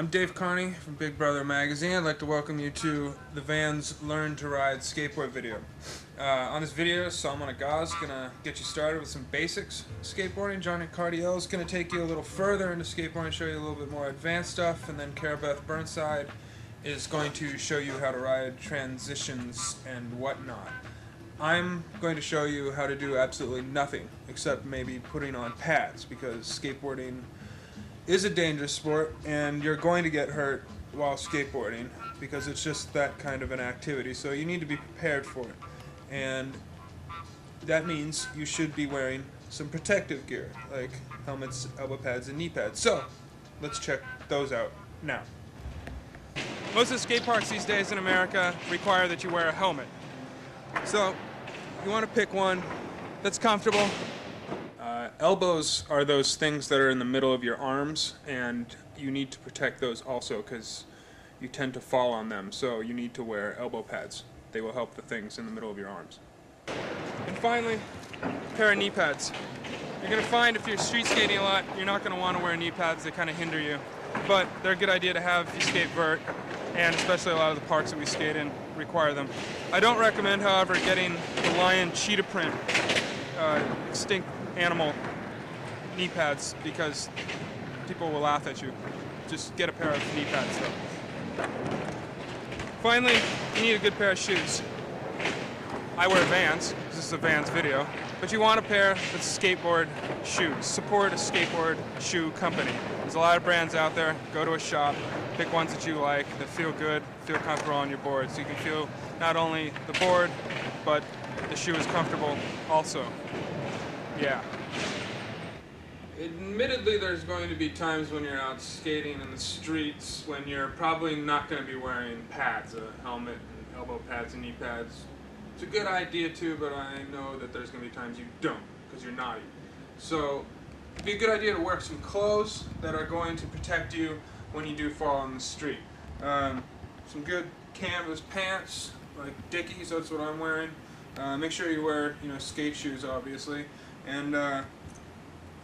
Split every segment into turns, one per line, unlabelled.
I'm Dave Carnie from Big Brother Magazine. I'd like to welcome you to the Vans Learn to Ride skateboard video. On this video, Salmon Agah is going to get you started with some basics skateboarding. Johnny Cardiel is going to take you a little further into skateboarding, show you a little bit more advanced stuff, and then Cara Beth Burnside is going to show you how to ride transitions and whatnot. I'm going to show you how to do absolutely nothing except maybe putting on pads, because skateboarding is a dangerous sport and you're going to get hurt while skateboarding because it's just that kind of an activity, so you need to be prepared for it, and that means you should be wearing some protective gear like helmets, elbow pads, and knee pads. So let's check those out now. Most of the skate parks these days in America require that you wear a helmet, so you want to pick one that's comfortable. Elbows are those things that are in the middle of your arms, and you need to protect those also because you tend to fall on them, so you need to wear elbow pads. They will help the things in the middle of your arms. And finally, a pair of knee pads. You're going to find if you're street skating a lot, you're not going to want to wear knee pads. They kind of hinder you, but they're a good idea to have if you skate vert, and especially a lot of the parks that we skate in require them. I don't recommend, however, getting the lion cheetah print extinct animal knee pads because people will laugh at you. Just get a pair of knee pads though. Finally, you need a good pair of shoes. I wear Vans, because this is a Vans video, but you want a pair that's skateboard shoes. Support a skateboard shoe company. There's a lot of brands out there. Go to a shop, pick ones that you like, that feel good, feel comfortable on your board, so you can feel not only the board, but the shoe is comfortable also. Yeah. Admittedly, there's going to be times when you're out skating in the streets when you're probably not going to be wearing pads, a helmet, and elbow pads, and knee pads. It's a good idea too, but I know that there's going to be times you don't because you're naughty. So it'd be a good idea to wear some clothes that are going to protect you when you do fall on the street. Some good canvas pants, like Dickies, that's what I'm wearing. Make sure you wear, skate shoes, obviously. And on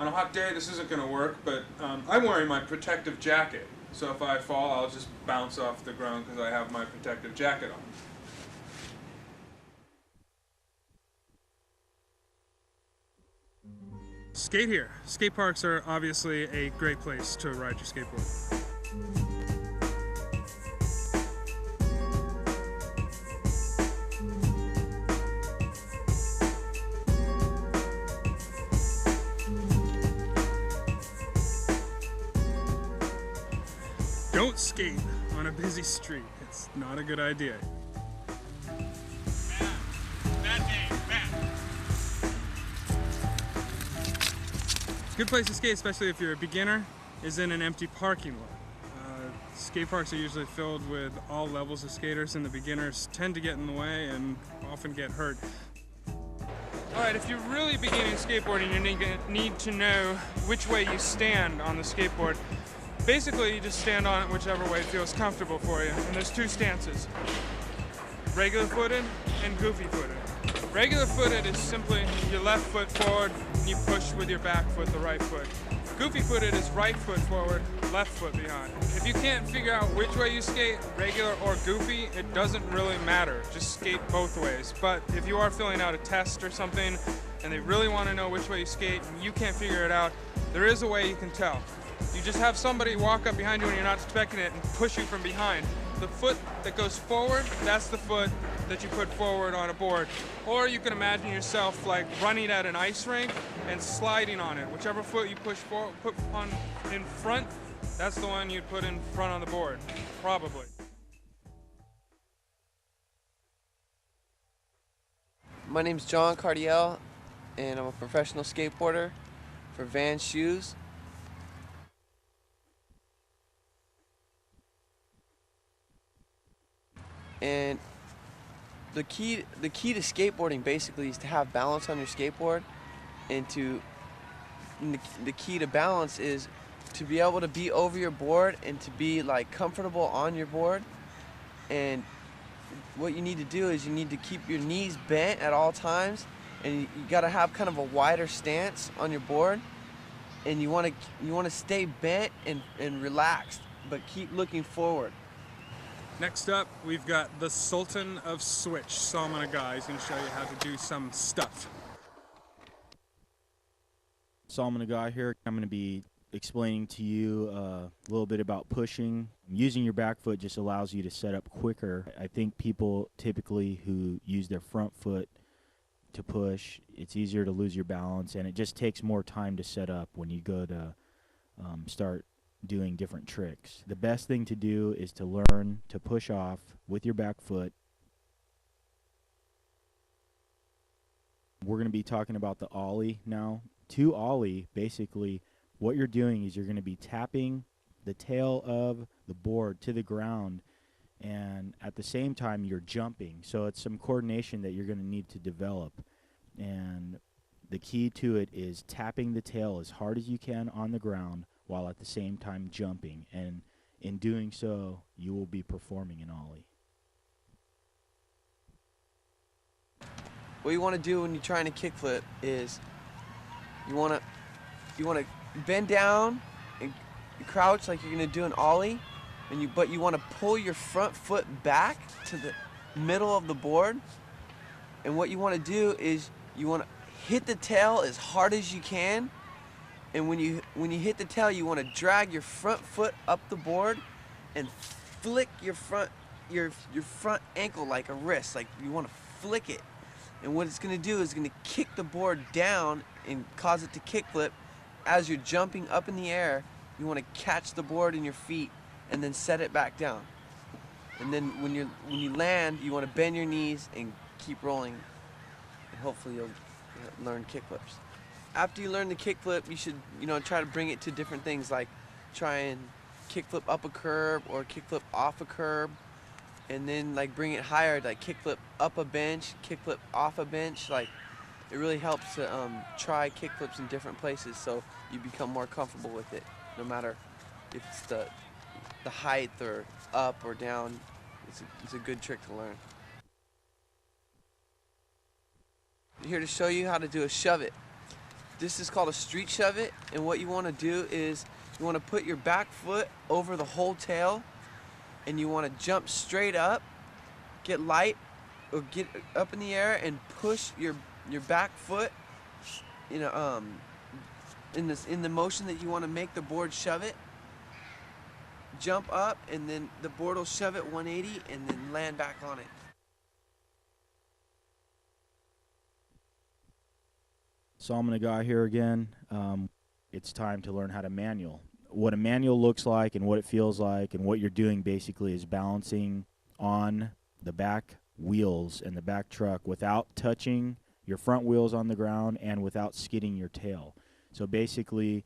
a hot day, this isn't going to work, but I'm wearing my protective jacket. So if I fall, I'll just bounce off the ground because I have my protective jacket on. Skate here. Skate parks are obviously a great place to ride your skateboard. Don't skate on a busy street. It's not a good idea. Good place to skate, especially if you're a beginner, is in an empty parking lot. Skate parks are usually filled with all levels of skaters, and the beginners tend to get in the way and often get hurt. Alright, if you're really beginning skateboarding, you need to know which way you stand on the skateboard. Basically, you just stand on it whichever way feels comfortable for you. And there's two stances: regular footed and goofy footed. Regular footed is simply your left foot forward and you push with your back foot, the right foot. Goofy footed is right foot forward, left foot behind. If you can't figure out which way you skate, regular or goofy, it doesn't really matter. Just skate both ways. But if you are filling out a test or something and they really want to know which way you skate and you can't figure it out, there is a way you can tell. You just have somebody walk up behind you when you're not expecting it and push you from behind. The foot that goes forward, that's the foot that you put forward on a board. Or you can imagine yourself like running at an ice rink and sliding on it. Whichever foot you put on in front, that's the one you'd put in front on the board, probably.
My name's John Cardiel, and I'm a professional skateboarder for Vans shoes. And the key to skateboarding basically is to have balance on your skateboard, and the key to balance is to be able to be over your board and to be like comfortable on your board. And what you need to do is you need to keep your knees bent at all times, and you got to have kind of a wider stance on your board, and you want to stay bent and relaxed but keep looking forward.
Next up, we've got the Sultan of Switch, Salmon Agah. He's going to show you how to do some stuff.
Salmon Agah here. I'm going to be explaining to you a little bit about pushing. Using your back foot just allows you to set up quicker. I think people typically who use their front foot to push, it's easier to lose your balance, and it just takes more time to set up when you go to start doing different tricks. The best thing to do is to learn to push off with your back foot. We're going to be talking about the ollie now. To ollie, basically, what you're doing is you're going to be tapping the tail of the board to the ground, and at the same time you're jumping. So it's some coordination that you're going to need to develop. And the key to it is tapping the tail as hard as you can on the ground while at the same time jumping. And in doing so, you will be performing an ollie.
What you want to do when you're trying to kickflip is you want to bend down and crouch like you're going to do an ollie, but you want to pull your front foot back to the middle of the board. And what you want to do is you want to hit the tail as hard as you can. And when you hit the tail, you want to drag your front foot up the board and flick your front ankle like a wrist. Like you want to flick it. And what it's going to do is going to kick the board down and cause it to kickflip. As you're jumping up in the air, you want to catch the board in your feet and then set it back down. And then when you land, you want to bend your knees and keep rolling. And hopefully you'll learn kickflips. After you learn the kickflip, you should try to bring it to different things, like try and kickflip up a curb or kickflip off a curb. And then like bring it higher, like kickflip up a bench, kickflip off a bench. Like it really helps to try kickflips in different places so you become more comfortable with it. No matter if it's the height or up or down, it's a good trick to learn. I'm here to show you how to do a shove it. This is called a street shove it, and what you want to do is you want to put your back foot over the whole tail, and you want to jump straight up, get light, or get up in the air and push your back foot, in the motion that you want to make the board shove it. Jump up, and then the board will shove it 180, and then land back on it.
Salmon Agah here again. It's time to learn how to manual. What a manual looks like and what it feels like, and what you're doing basically is balancing on the back wheels and the back truck without touching your front wheels on the ground and without skidding your tail. So basically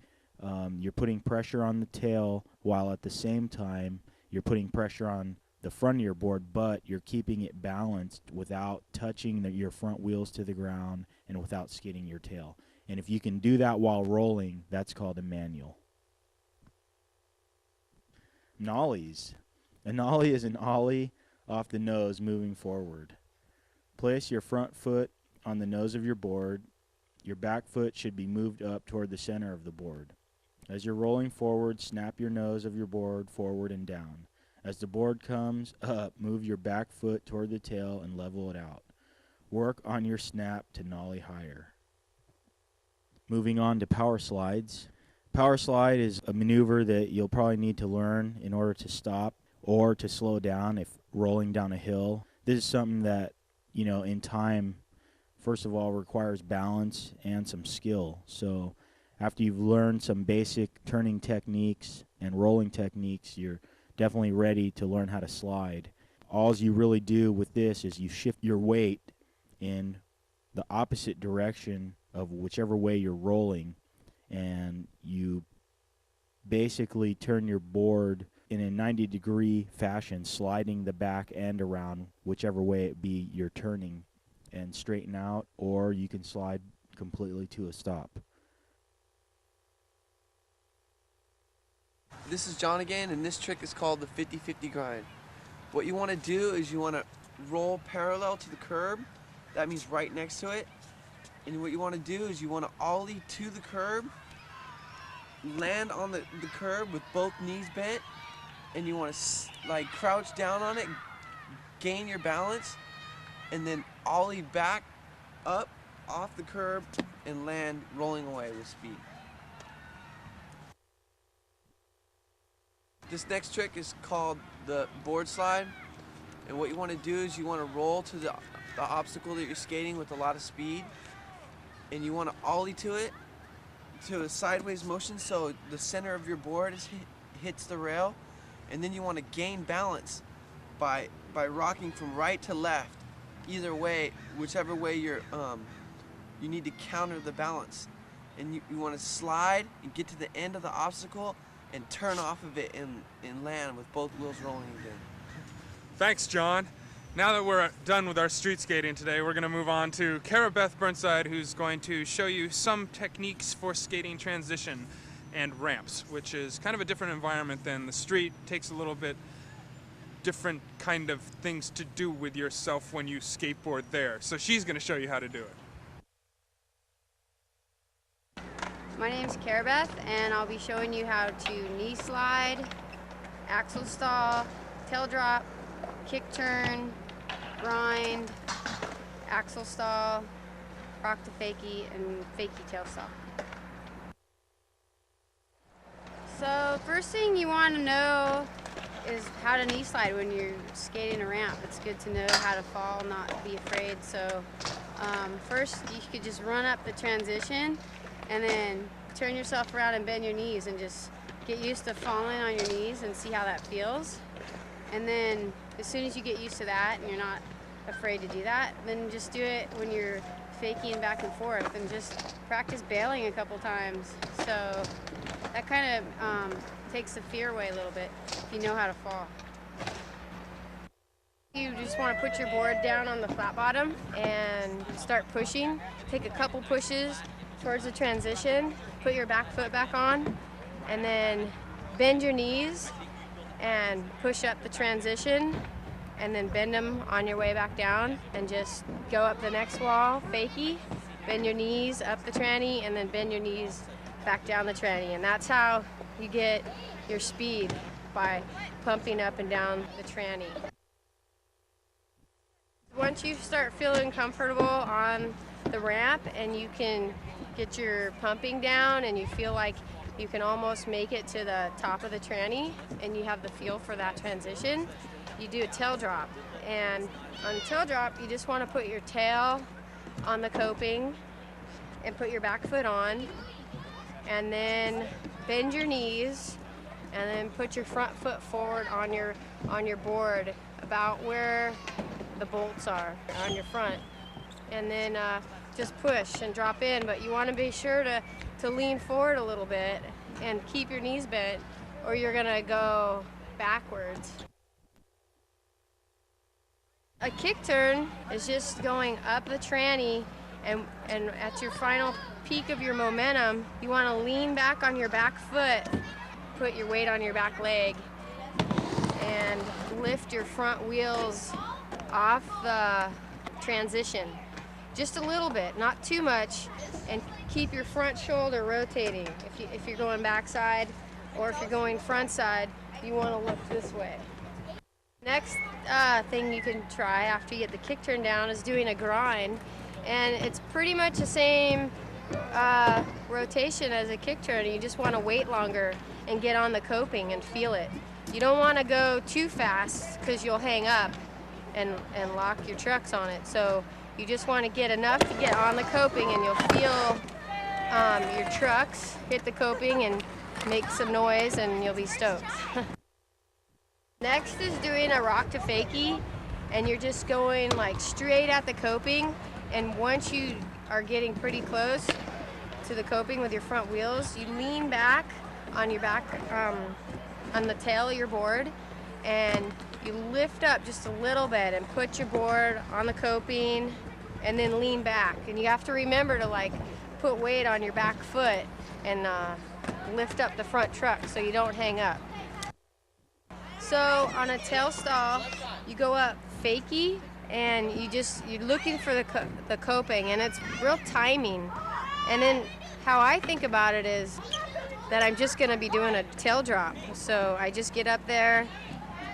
you're putting pressure on the tail while at the same time you're putting pressure on the front of your board, but you're keeping it balanced without touching your front wheels to the ground and without skidding your tail. And if you can do that while rolling, that's called a manual. Nollies. A nollie is an ollie off the nose moving forward. Place your front foot on the nose of your board. Your back foot should be moved up toward the center of the board. As you're rolling forward, snap your nose of your board forward and down. As the board comes up, move your back foot toward the tail and level it out. Work on your snap to nollie higher. Moving on to power slides. Power slide is a maneuver that you'll probably need to learn in order to stop or to slow down if rolling down a hill. This is something that, in time, first of all, requires balance and some skill. So after you've learned some basic turning techniques and rolling techniques, you're definitely ready to learn how to slide. All you really do with this is you shift your weight in the opposite direction of whichever way you're rolling, and you basically turn your board in a 90-degree fashion, sliding the back end around whichever way it be you're turning, and straighten out, or you can slide completely to a stop.
This is John again, and this trick is called the 50-50 grind. What you want to do is you want to roll parallel to the curb. That means right next to it. And what you want to do is you want to ollie to the curb, land on the curb with both knees bent, and you want to like crouch down on it, gain your balance, and then ollie back up off the curb and land rolling away with speed. This next trick is called the board slide, and what you want to do is you want to roll to the obstacle that you're skating with a lot of speed, and you want to ollie to it to a sideways motion so the center of your board hits the rail, and then you want to gain balance by rocking from right to left, either way, whichever way you need to counter the balance, and you want to slide and get to the end of the obstacle and turn off of it and land with both wheels rolling again.
Thanks, John. Now that we're done with our street skating today, we're going to move on to Cara Beth Burnside, who's going to show you some techniques for skating transition and ramps, which is kind of a different environment than the street. Takes a little bit different kind of things to do with yourself when you skateboard there. So she's going to show you how to do it.
My name's Cara Beth, and I'll be showing you how to knee slide, axle stall, tail drop, kick turn, grind, axle stall, rock to fakie, and fakie tail stall. So first thing you want to know is how to knee slide when you're skating a ramp. It's good to know how to fall, not be afraid. So first you could just run up the transition and then turn yourself around and bend your knees and just get used to falling on your knees and see how that feels. And then as soon as you get used to that and you're not afraid to do that, then just do it when you're faking back and forth, and just practice bailing a couple times. So that kind of takes the fear away a little bit if you know how to fall. You just want to put your board down on the flat bottom and start pushing. Take a couple pushes towards the transition, put your back foot back on, and then bend your knees and push up the transition, and then bend them on your way back down, and just go up the next wall, fakie, bend your knees up the tranny, and then bend your knees back down the tranny. And that's how you get your speed, by pumping up and down the tranny. Once you start feeling comfortable on the ramp and you can get your pumping down and you feel like you can almost make it to the top of the tranny and you have the feel for that transition, you do a tail drop. And on the tail drop, you just want to put your tail on the coping and put your back foot on, and then bend your knees, and then put your front foot forward on your board about where the bolts are on your front, and then just push and drop in. But you want to be sure to lean forward a little bit and keep your knees bent, or you're gonna go backwards. A kick turn is just going up the tranny, and at your final peak of your momentum, you want to lean back on your back foot, put your weight on your back leg, and lift your front wheels off the transition. Just a little bit, not too much, and keep your front shoulder rotating. If you're going backside or if you're going front side, you want to look this way. Next thing you can try after you get the kick turn down is doing a grind, and it's pretty much the same rotation as a kick turn. You just want to wait longer and get on the coping and feel it. You don't want to go too fast because you'll hang up and lock your trucks on it. So you just want to get enough to get on the coping, and you'll feel your trucks hit the coping and make some noise, and you'll be stoked. Next is doing a rock to fakie, and you're just going like straight at the coping, and once you are getting pretty close to the coping with your front wheels, you lean back on your back, on the tail of your board, and you lift up just a little bit and put your board on the coping and then lean back. And you have to remember to like put weight on your back foot and lift up the front truck so you don't hang up. So on a tail stall, you go up fakie, and you're looking for the coping, and it's real timing. And then how I think about it is that I'm just gonna be doing a tail drop. So I just get up there,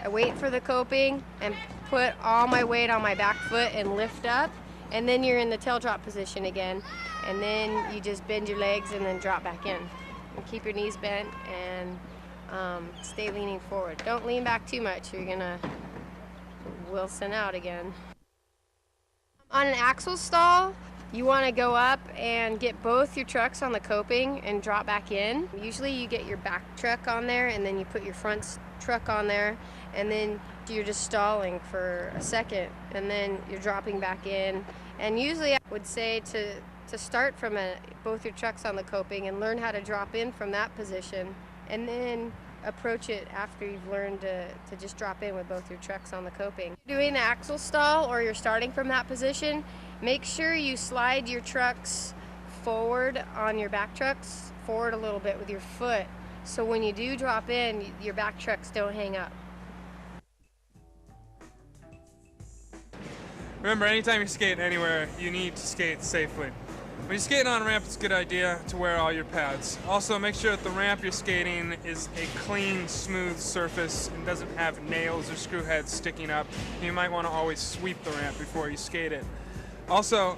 I wait for the coping and put all my weight on my back foot and lift up, and then you're in the tail drop position again, and then you just bend your legs and then drop back in. And keep your knees bent and stay leaning forward. Don't lean back too much, you're gonna Wilson out again. On an axle stall, you want to go up and get both your trucks on the coping and drop back in. Usually you get your back truck on there and then you put your front truck on there, and then you're just stalling for a second and then you're dropping back in. And usually I would say to start from both your trucks on the coping and learn how to drop in from that position, and then approach it after you've learned to just drop in with both your trucks on the coping. Doing the axle stall, or you're starting from that position, make sure you slide your trucks forward on your back trucks, forward a little bit with your foot, so when you do drop in, your back trucks don't hang up.
Remember, anytime you skate anywhere, you need to skate safely. When you're skating on a ramp, it's a good idea to wear all your pads. Also, make sure that the ramp you're skating is a clean, smooth surface and doesn't have nails or screw heads sticking up. You might want to always sweep the ramp before you skate it. Also,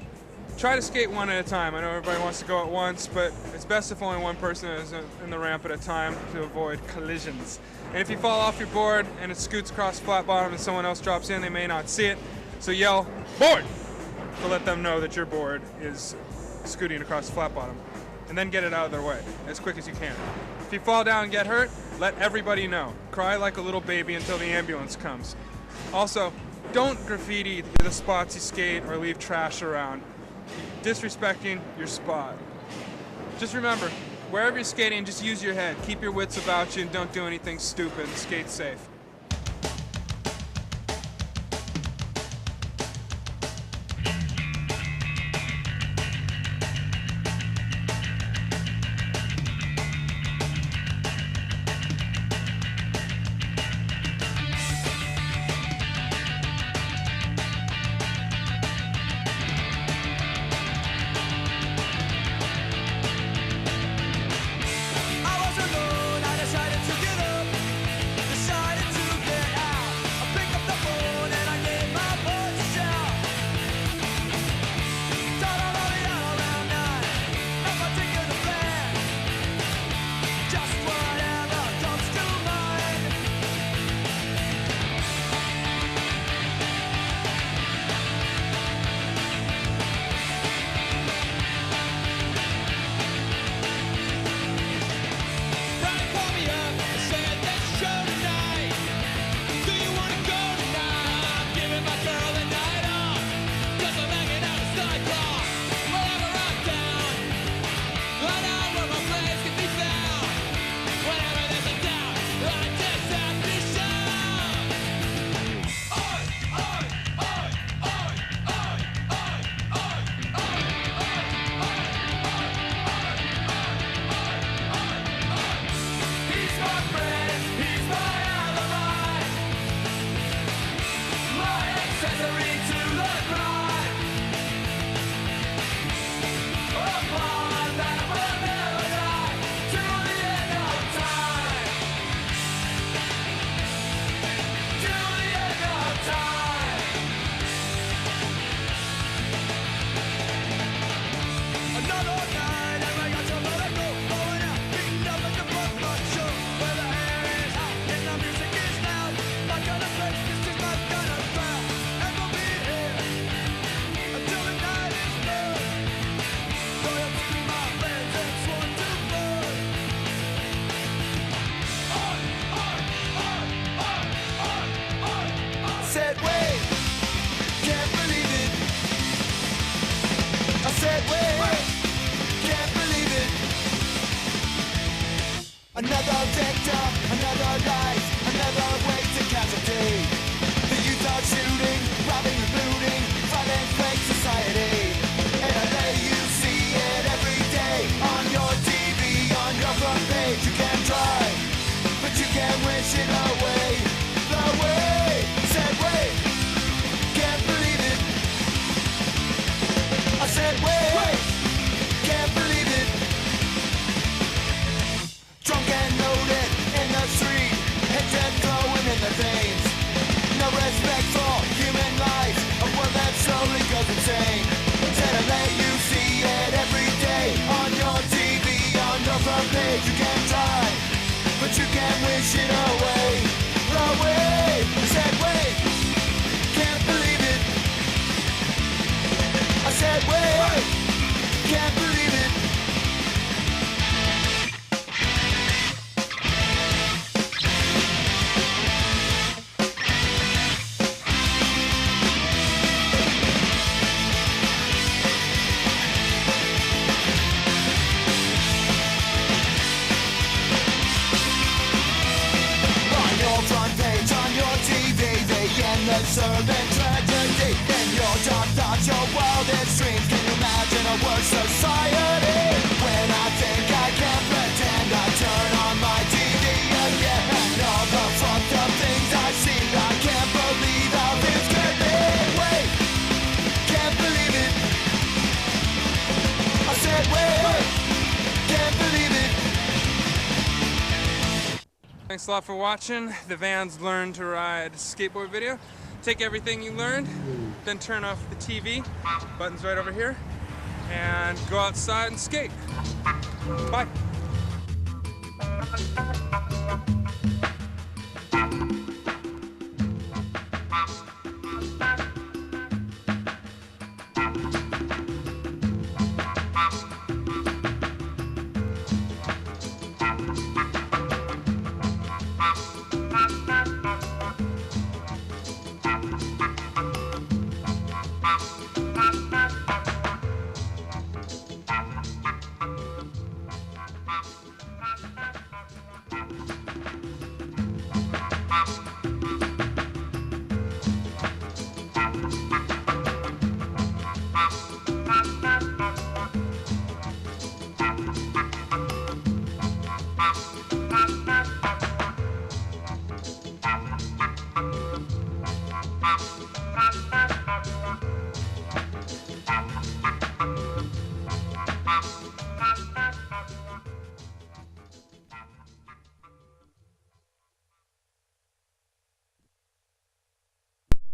try to skate one at a time. I know everybody wants to go at once, but it's best if only one person is in the ramp at a time to avoid collisions. And if you fall off your board and it scoots across flat bottom and someone else drops in, they may not see it. So yell, "Board!" to let them know that your board is scooting across the flat bottom, and then get it out of their way as quick as you can. If you fall down and get hurt, let everybody know. Cry like a little baby until the ambulance comes. Also, don't graffiti the spots you skate or leave trash around, disrespecting your spot. Just remember, wherever you're skating, just use your head. Keep your wits about you and don't do anything stupid. Skate safe.
Another victim, another life, another way to casualty. The youth are shooting, robbing and looting, fighting fake society. In LA you see it every day, on your TV, on your front page. You can try, but you can't wish it away. The way, said wait, can't believe it. I said wait, can't believe it. servant tragedy. In your dark thoughts, your wildest dreams, can you imagine a worse society? When I think I can't pretend, I turn on my TV again, and all the fucked up things I see, I can't believe how this can be. Wait, can't believe it. I said wait, can't believe it.
Thanks a lot for watching the Vans Learn to Ride skateboard video. Take everything you learned, then turn off the TV, button's right over here, and go outside and skate. Bye.